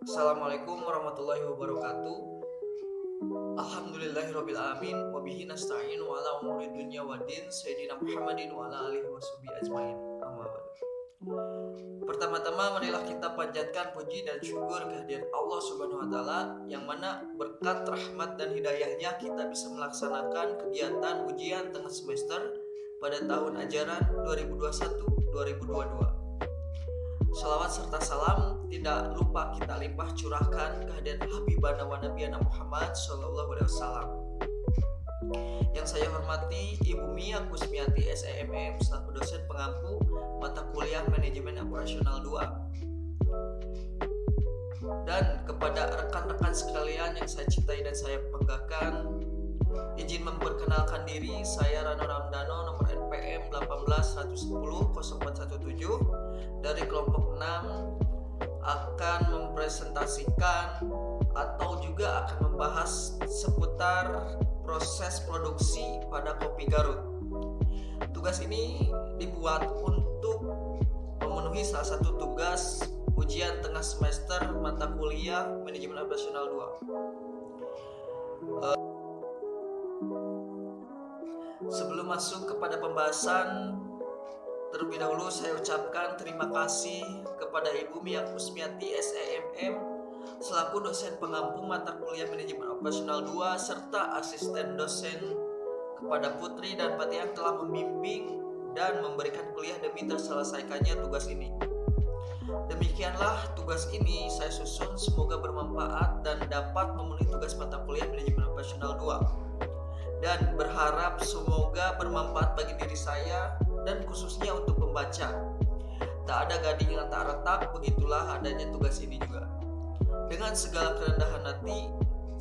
Assalamualaikum warahmatullahi wabarakatuh. Alhamdulillahirabbil alamin wa bihi nasta'in wa ala umuri dunya waddin sayyidina Muhammadin wa ala alihi washabihi ajmain. Amma ba'du. Pertama-tama marilah kita panjatkan puji dan syukur kehadirat Allah Subhanahu wa taala yang mana berkat rahmat dan hidayahnya kita bisa melaksanakan kegiatan ujian tengah semester pada tahun ajaran 2021-2022. Salawat serta salam tidak lupa kita limpah curahkan kehadirat Habibana wa Nabiyana Muhammad Sallallahu Alaihi Wasallam. Yang saya hormati Ibu Mia Kusmiati SEMM selaku dosen pengampu mata kuliah Manajemen Operasional 2. Dan kepada rekan-rekan sekalian yang saya cintai dan saya banggakan, izin memperkenalkan diri, saya Rano Ramdano, nomor NPM 18.110.0417 dari kelompok 6, akan mempresentasikan atau juga akan membahas seputar proses produksi pada kopi Garut. Tugas ini dibuat untuk memenuhi salah satu tugas ujian tengah semester mata kuliah Manajemen Operasional 2. Sebelum masuk kepada pembahasan, terlebih dahulu saya ucapkan terima kasih kepada Ibu Mia Kusmiati SEMM selaku dosen pengampu mata kuliah Manajemen Operasional 2 serta asisten dosen kepada Putri dan Pati yang telah membimbing dan memberikan kuliah demi terselesaikannya tugas ini. Demikianlah tugas ini saya susun, semoga bermanfaat dan dapat memenuhi tugas mata kuliah Manajemen Operasional 2. Dan berharap semoga bermanfaat bagi diri saya dan khususnya untuk pembaca. Tak ada gading yang tak retak, begitulah adanya tugas ini juga. Dengan segala kerendahan hati,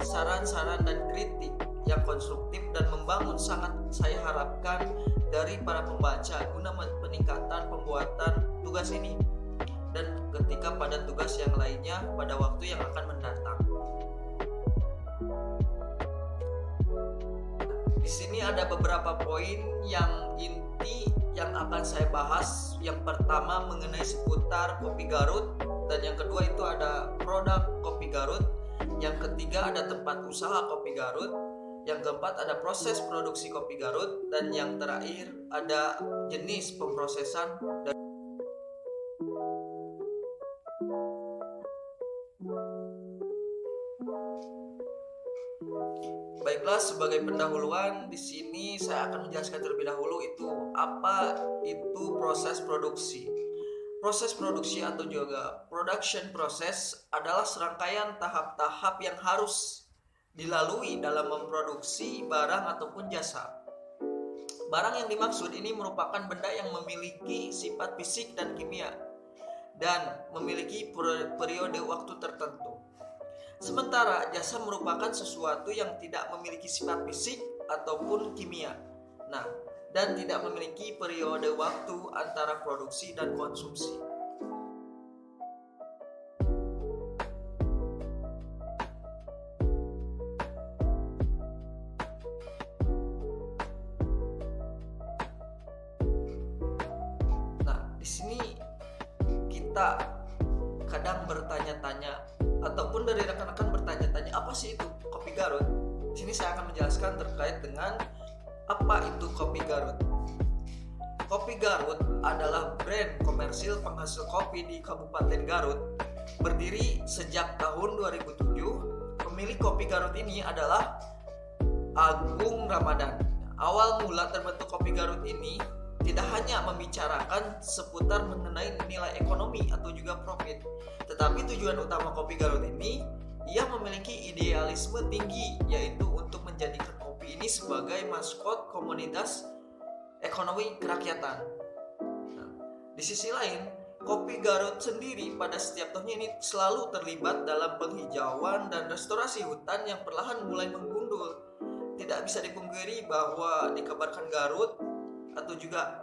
saran-saran dan kritik yang konstruktif dan membangun sangat saya harapkan dari para pembaca guna peningkatan pembuatan tugas ini dan ketika pada tugas yang lainnya pada waktu yang akan mendatang. Di sini ada beberapa poin yang inti yang akan saya bahas. Yang pertama mengenai seputar kopi Garut, dan yang kedua itu ada produk kopi Garut, yang ketiga ada tempat usaha kopi Garut, yang keempat ada proses produksi kopi Garut, dan yang terakhir ada jenis pemrosesan dan Baiklah, sebagai pendahuluan di sini saya akan menjelaskan terlebih dahulu itu apa itu proses produksi. Proses produksi atau juga production process adalah serangkaian tahap-tahap yang harus dilalui dalam memproduksi barang ataupun jasa. Barang yang dimaksud ini merupakan benda yang memiliki sifat fisik dan kimia dan memiliki periode waktu tertentu. Sementara jasa merupakan sesuatu yang tidak memiliki sifat fisik ataupun kimia. Dan tidak memiliki periode waktu antara produksi dan konsumsi. Di sini kita kadang bertanya-tanya ataupun dari rekan-rekan bertanya-tanya, apa sih itu kopi Garut? Di sini saya akan menjelaskan terkait dengan apa itu kopi Garut. Kopi Garut adalah brand komersil penghasil kopi di Kabupaten Garut. Berdiri sejak tahun 2007. Pemilik kopi Garut ini adalah Agung Ramadan. Awal mula terbentuk kopi Garut ini tidak hanya membicarakan seputar mengenai nilai ekonomi atau juga profit, tetapi tujuan utama kopi Garut ini ia memiliki idealisme tinggi, yaitu untuk menjadikan kopi ini sebagai maskot komunitas ekonomi kerakyatan. Di sisi lain, kopi Garut sendiri pada setiap tahunnya ini selalu terlibat dalam penghijauan dan restorasi hutan yang perlahan mulai menggundul. Tidak bisa dipungkiri bahwa dikabarkan Garut atau juga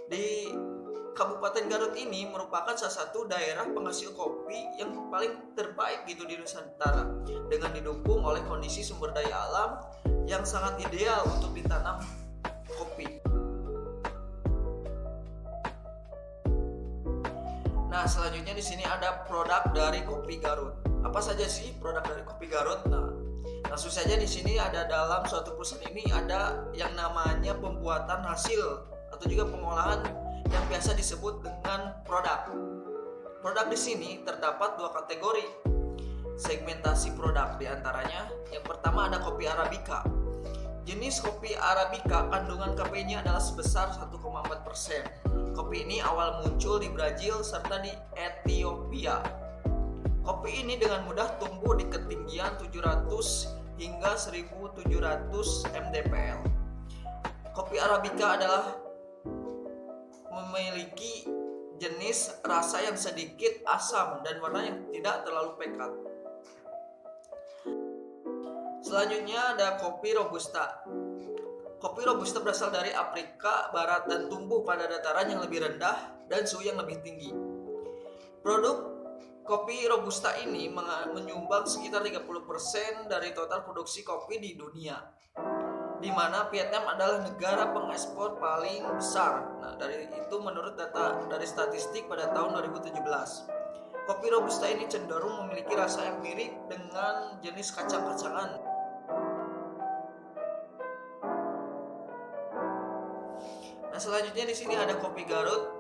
di Kabupaten Garut ini merupakan salah satu daerah penghasil kopi yang paling terbaik gitu di Nusantara, dengan didukung oleh kondisi sumber daya alam yang sangat ideal untuk ditanam kopi. Nah, selanjutnya di sini ada produk dari Kopi Garut. Apa saja sih produk dari Kopi Garut? Nah, langsung saja di sini ada dalam suatu perusahaan ini ada yang namanya pembuatan hasil atau juga pengolahan yang biasa disebut dengan produk. Produk di sini terdapat dua kategori segmentasi produk, diantaranya yang pertama ada kopi Arabica. Jenis kopi Arabica kandungan kafeinnya adalah sebesar 1,4%. Kopi ini awal muncul di Brazil serta di Ethiopia. Kopi ini dengan mudah tumbuh di ketinggian 700 hingga 1700 mdpl. Kopi Arabica adalah memiliki jenis rasa yang sedikit asam dan warna yang tidak terlalu pekat. Selanjutnya ada kopi Robusta. Kopi Robusta berasal dari Afrika Barat dan tumbuh pada dataran yang lebih rendah dan suhu yang lebih tinggi. Produk kopi Robusta ini menyumbang sekitar 30% dari total produksi kopi di dunia, di mana Vietnam adalah negara pengekspor paling besar. Nah, dari itu menurut data dari statistik pada tahun 2017. Kopi Robusta ini cenderung memiliki rasa yang mirip dengan jenis kacang-kacangan. Nah, selanjutnya di sini ada Kopi Garut.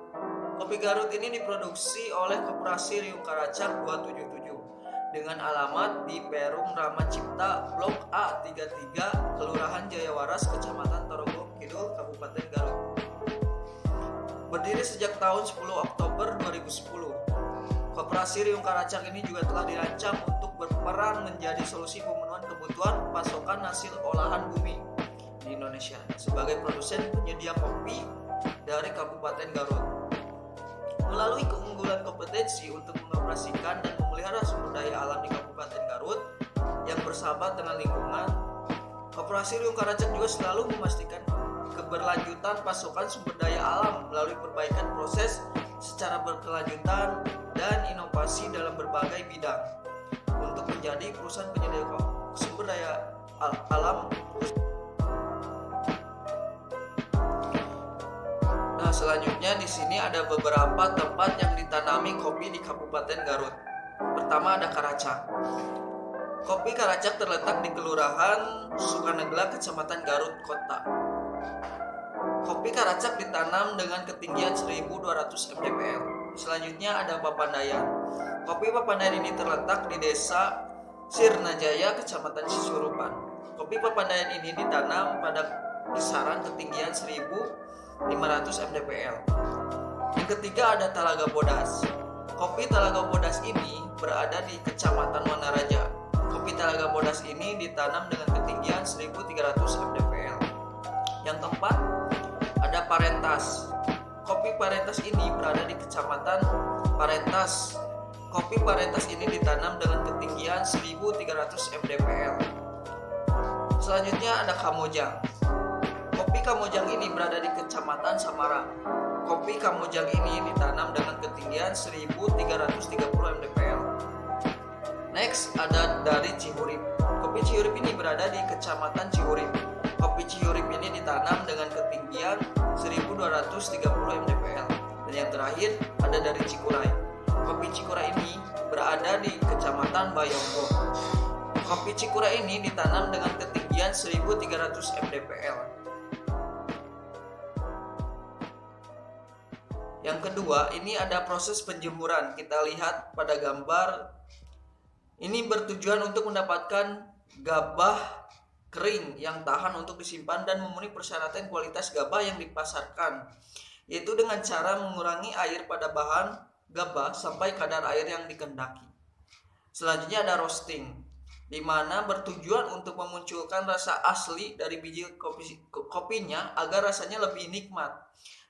Kopi Garut ini diproduksi oleh Koperasi Riung Karacak 277 dengan alamat di Perum Rama Cipta, Blok A33, Kelurahan Jayawaras, Kecamatan Tarogong Kidul, Kabupaten Garut. Berdiri sejak tahun 10 Oktober 2010. Koperasi Riung Karacak ini juga telah dirancang untuk berperan menjadi solusi pemenuhan kebutuhan pasokan hasil olahan bumi di Indonesia sebagai produsen penyedia kopi dari Kabupaten Garut. Melalui keunggulan kompetensi untuk mengoperasikan dan memelihara sumber daya alam di Kabupaten Garut yang bersahabat dengan lingkungan, Koperasi Riung Karacak juga selalu memastikan keberlanjutan pasokan sumber daya alam melalui perbaikan proses secara berkelanjutan dan inovasi dalam berbagai bidang untuk menjadi perusahaan penyedia sumber daya alam. Nah, selanjutnya di sini ada beberapa tempat yang ditanami kopi di Kabupaten Garut. Pertama ada Karacak. Kopi Karacak terletak di Kelurahan Sukanegla, Kecamatan Garut Kota. Kopi Karacak ditanam dengan ketinggian 1200 mdpl. Selanjutnya ada Papandayan. Kopi Papandayan ini terletak di Desa Sirnajaya, Kecamatan Cisurupan. Kopi Papandayan ini ditanam pada kisaran ketinggian 1500 mdpl. Yang ketiga ada Talaga Bodas. Kopi Talaga Bodas ini berada di Kecamatan Wanaraja. Kopi Talaga Bodas ini ditanam dengan ketinggian 1300 mdpl. Yang keempat ada Parentas. Kopi Parentas ini berada di Kecamatan Parentas. Kopi Parentas ini ditanam dengan ketinggian 1300 mdpl. Selanjutnya ada Kamojang. Kopi Kamojang ini berada di Kecamatan Samarang. Kopi Kamojang ini ditanam dengan ketinggian 1330 mdpl. Next ada dari Cihurip. Kopi Cihurip ini berada di Kecamatan Cihurip. Kopi Cihurip ini ditanam dengan ketinggian 1230 mdpl. Dan yang terakhir ada dari Cikuray. Kopi Cikuray ini berada di Kecamatan Bayonggo. Kopi Cikuray ini ditanam dengan ketinggian 1300 mdpl. Yang kedua, ini ada proses penjemuran. Kita lihat pada gambar. Ini bertujuan untuk mendapatkan gabah kering yang tahan untuk disimpan dan memenuhi persyaratan kualitas gabah yang dipasarkan, yaitu dengan cara mengurangi air pada bahan gabah sampai kadar air yang dikehendaki. Selanjutnya ada roasting, di mana bertujuan untuk memunculkan rasa asli dari biji kopinya agar rasanya lebih nikmat.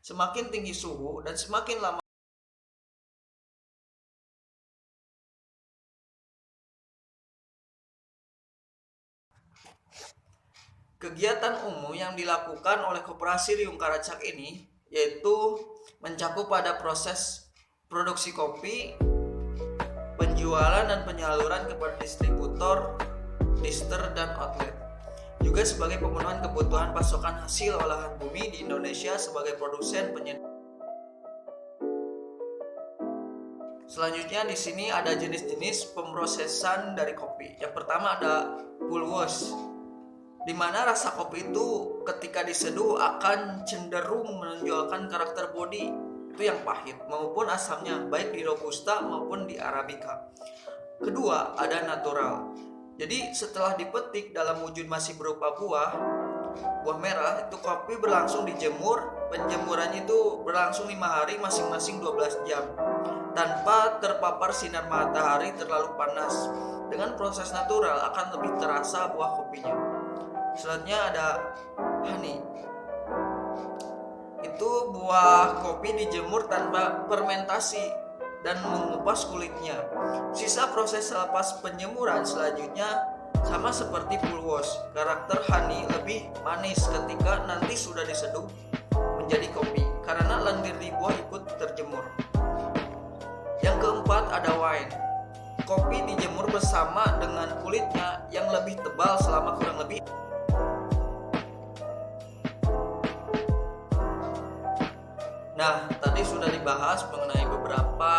Semakin tinggi suhu dan semakin lama kegiatan umum yang dilakukan oleh Koperasi Riung Karacak ini yaitu mencakup pada proses produksi kopi, penjualan dan penyaluran kepada distributor, dister dan outlet. Juga sebagai pemenuhan kebutuhan pasokan hasil olahan bumi di Indonesia sebagai produsen penyedia. Selanjutnya di sini ada jenis-jenis pemrosesan dari kopi. Yang pertama ada pull wash, di mana rasa kopi itu ketika diseduh akan cenderung menonjolkan karakter body itu yang pahit maupun asamnya, baik di robusta maupun di arabica. Kedua ada natural. Jadi setelah dipetik dalam wujud masih berupa buah merah, itu kopi berlangsung dijemur. Penjemurannya itu berlangsung 5 hari masing-masing 12 jam tanpa terpapar sinar matahari terlalu panas. Dengan proses natural akan lebih terasa buah kopinya. Selanjutnya ada honey. Itu buah kopi dijemur tanpa fermentasi dan mengupas kulitnya. Sisa proses selepas penjemuran selanjutnya sama seperti pull wash. Karakter honey lebih manis ketika nanti sudah diseduh menjadi kopi karena lendir di buah ikut terjemur. Yang keempat ada wine. Kopi dijemur bersama dengan kulitnya yang lebih tebal selama kurang lebih. Nah, tadi sudah dibahas mengenai beberapa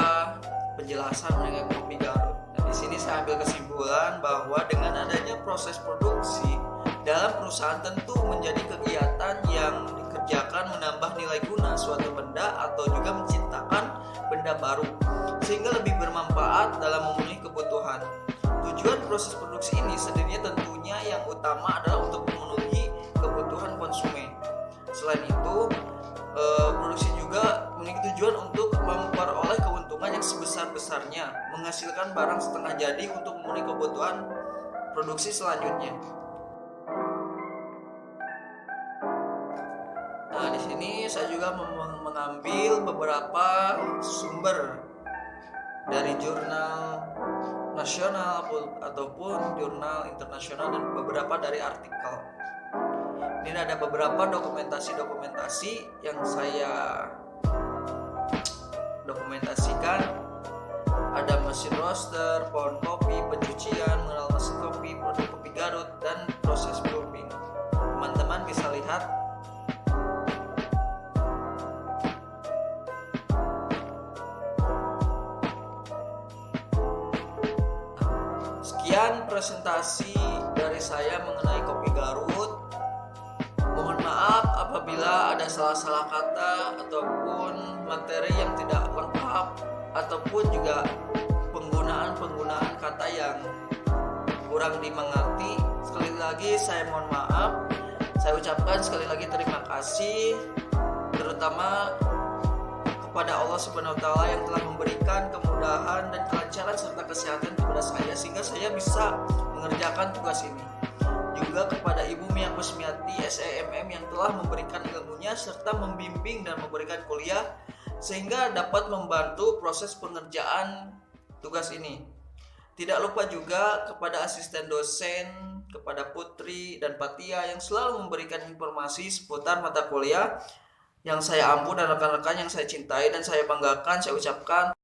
penjelasan mengenai kopi Garut. Nah, di sini saya ambil kesimpulan bahwa dengan adanya proses produksi dalam perusahaan tentu menjadi kegiatan yang dikerjakan menambah nilai guna suatu benda atau juga menciptakan benda baru sehingga lebih bermanfaat dalam memenuhi kebutuhan. Tujuan proses produksi ini sendirinya tentunya yang utama adalah untuk memenuhi kebutuhan konsumen. Selain itu, produksi juga memiliki tujuan untuk memperoleh keuntungan yang sebesar-besarnya, menghasilkan barang setengah jadi untuk memenuhi kebutuhan produksi selanjutnya. Nah, di sini saya juga mengambil beberapa sumber dari jurnal nasional ataupun jurnal internasional dan beberapa dari artikel. Ini ada beberapa dokumentasi yang saya dokumentasikan. Ada mesin roaster, pohon kopi, pencucian, mengenal mesin kopi, produk kopi Garut, dan proses brewing. Teman-teman bisa lihat. Sekian presentasi dari saya mengenai kopi Garut. Mohon maaf apabila ada salah-salah kata ataupun materi yang tidak lengkap ataupun juga penggunaan kata yang kurang dimengerti. Sekali lagi saya mohon maaf. Saya ucapkan sekali lagi terima kasih terutama kepada Allah Subhanahu wa taala yang telah memberikan kemudahan dan kelancaran serta kesehatan kepada saya sehingga saya bisa mengerjakan tugas ini. Juga kepada Ibu Mia Kusmiati SEMM yang telah memberikan ilmunya serta membimbing dan memberikan kuliah sehingga dapat membantu proses pengerjaan tugas ini. Tidak lupa juga kepada asisten dosen, kepada Putri dan Patia yang selalu memberikan informasi seputar mata kuliah yang saya ampu dan rekan-rekan yang saya cintai dan saya banggakan. Saya ucapkan